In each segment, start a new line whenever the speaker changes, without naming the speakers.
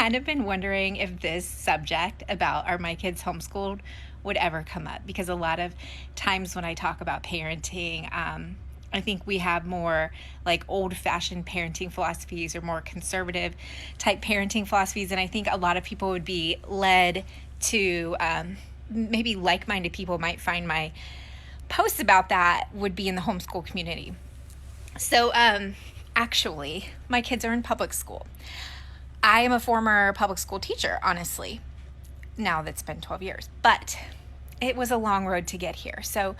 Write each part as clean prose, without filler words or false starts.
kind of been wondering if this subject about are my kids homeschooled would ever come up, because a lot of times when I talk about parenting, I think we have more like old fashioned parenting philosophies or more conservative type parenting philosophies. And I think a lot of people would be led to maybe like minded people might find my posts about that would be in the homeschool community. So, actually, my kids are in public school. I am a former public school teacher, honestly. Now that's been 12 years, but it was a long road to get here. So,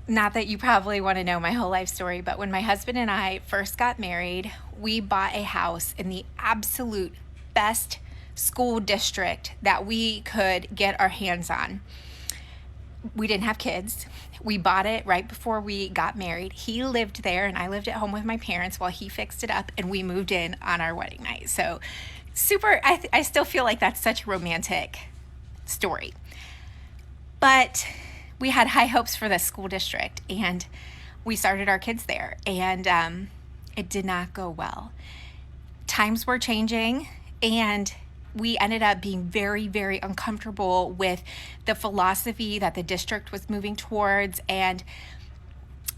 not that you probably want to know my whole life story, but when my husband and I first got married, we bought a house in the absolute best school district that we could get our hands on. We didn't have kids. We bought it right before we got married. He lived there and I lived at home with my parents while he fixed it up, and we moved in on our wedding night. So super, I still feel like that's such a romantic story. But we had high hopes for the school district, and we started our kids there, and it did not go well. Times were changing, and we ended up being very, very uncomfortable with the philosophy that the district was moving towards. And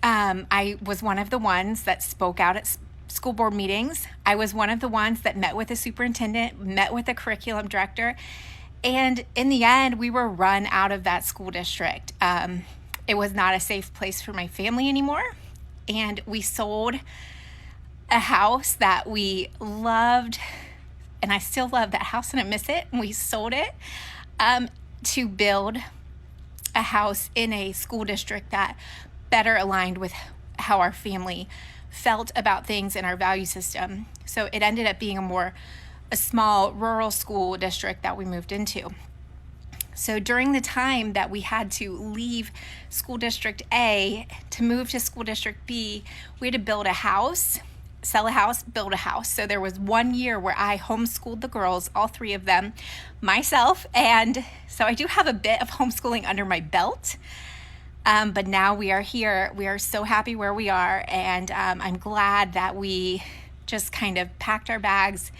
I was one of the ones that spoke out at school board meetings. I was one of the ones that met with the superintendent, met with the curriculum director. And in the end, we were run out of that school district. It was not a safe place for my family anymore. And we sold a house that we loved, and I still love that house and I miss it, and we sold it to build a house in a school district that better aligned with how our family felt about things and our value system. So it ended up being a small rural school district that we moved into. So during the time that we had to leave school district A to move to school district B, we had to build a house, sell a house, build a house. So there was 1 year where I homeschooled the girls, all three of them, myself. And so I do have a bit of homeschooling under my belt. But now we are here. We are so happy where we are. And I'm glad that we just kind of packed our bags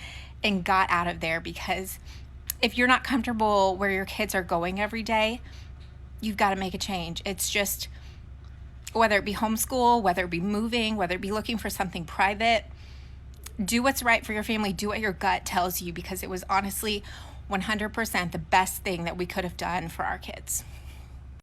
and got out of there, because if you're not comfortable where your kids are going every day, you've got to make a change. It's just, whether it be homeschool, whether it be moving, whether it be looking for something private, do what's right for your family. Do what your gut tells you, because it was honestly 100% the best thing that we could have done for our kids.